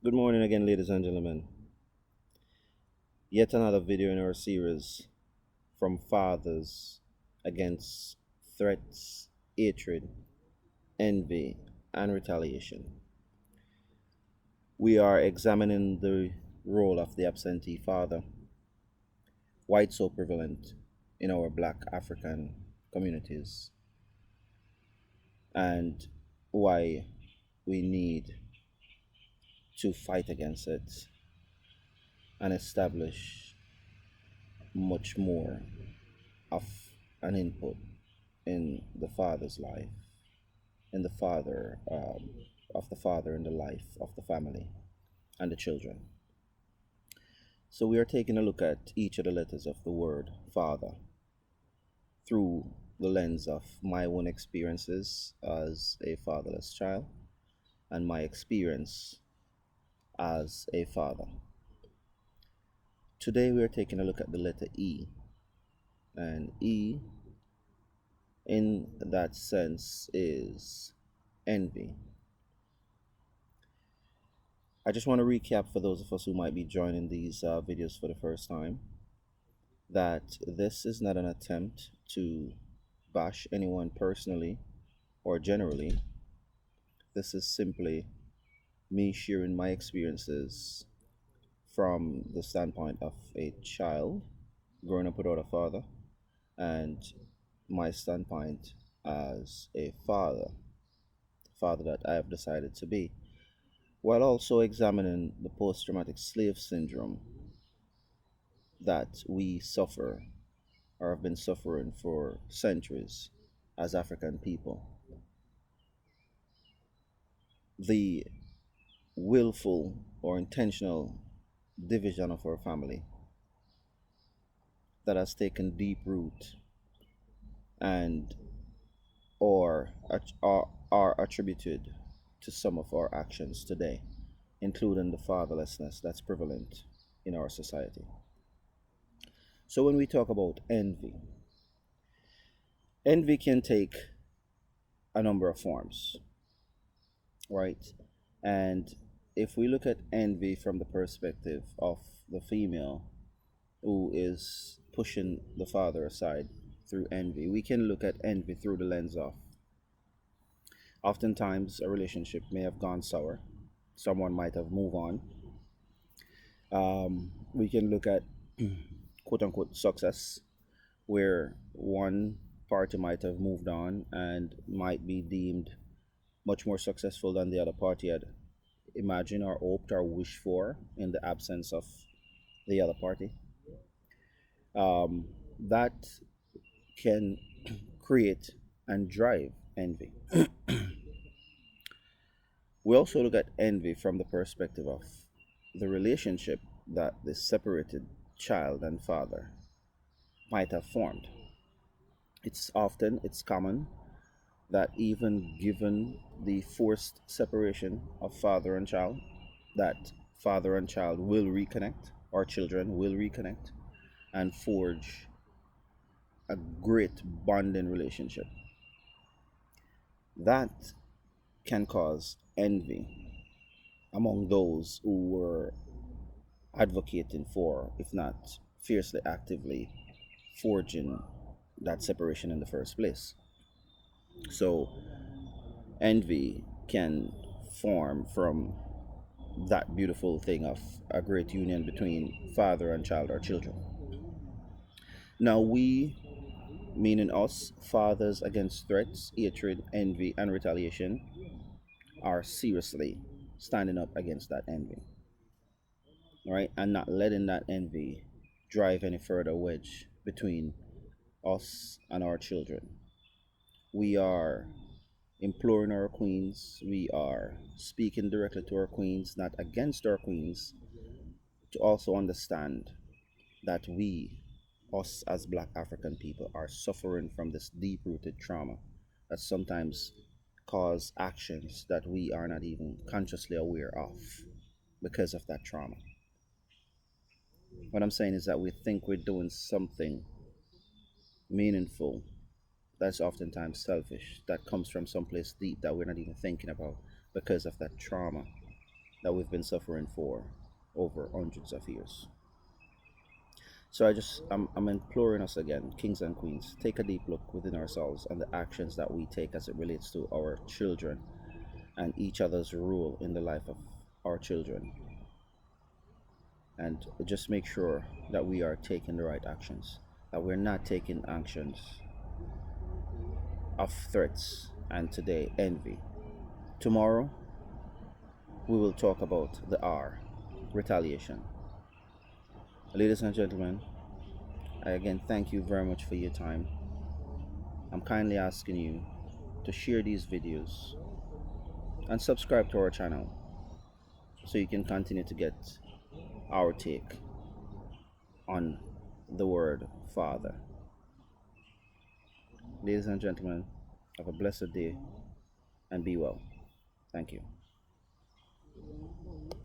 Good morning again, ladies and gentlemen. Yet another video in our series from fathers against threats, hatred, envy, and retaliation. We are examining the role of the absentee father, why it's so prevalent in our black African communities, and why we need to fight against it and establish much more of an input in the father's life, in the father of the father in the life of the family and the children. So we are taking a look at each of the letters of the word father through the lens of my own experiences as a fatherless child and my experience as a father. Today we are taking a look at the letter E, and E in that sense is envy. I just want to recap for those of us who might be joining these videos for the first time that this is not an attempt to bash anyone personally or generally. This is simply me sharing my experiences from the standpoint of a child growing up without a father and my standpoint as a father that I have decided to be, while also examining the post traumatic slave syndrome that we suffer or have been suffering for centuries as African people. The willful or intentional division of our family that has taken deep root and are attributed to some of our actions today, including the fatherlessness that's prevalent in our society. So when we talk about envy, envy can take a number of forms, right? And if we look at envy from the perspective of the female who is pushing the father aside through envy, we can look at envy through the lens of oftentimes a relationship may have gone sour, someone might have moved on. We can look at quote unquote success, where one party might have moved on and might be deemed much more successful than the other party had imagined or hoped or wished for in the absence of the other party. That can create and drive envy. We also look at envy from the perspective of the relationship that the separated child and father might have formed. It's common that even given the forced separation of father and child, that father and child will reconnect, or children will reconnect and forge a great bonding relationship. That can cause envy among those who were advocating for, if not fiercely actively forging that separation in the first place. So envy can form from that beautiful thing of a great union between father and child or children. Now, we, meaning us, fathers against threats, hatred, envy, and retaliation, are seriously standing up against that envy, right? And not letting that envy drive any further wedge between us and our children. We are imploring our queens, we are speaking directly to our queens, not against our queens, to also understand that we, us as black African people, are suffering from this deep rooted trauma that sometimes cause actions that we are not even consciously aware of because of that trauma. What I'm saying is that we think we're doing something meaningful that's oftentimes selfish, that comes from someplace deep that we're not even thinking about because of that trauma that we've been suffering for over hundreds of years. So I'm imploring us again, kings and queens, take a deep look within ourselves and the actions that we take as it relates to our children and each other's role in the life of our children. And just make sure that we are taking the right actions, that we're not taking actions of threats and today envy. Tomorrow, we will talk about the R, retaliation. Ladies and gentlemen, I again thank you very much for your time. I'm kindly asking you to share these videos and subscribe to our channel so you can continue to get our take on the word Father. Ladies and gentlemen, have a blessed day and be well. Thank you.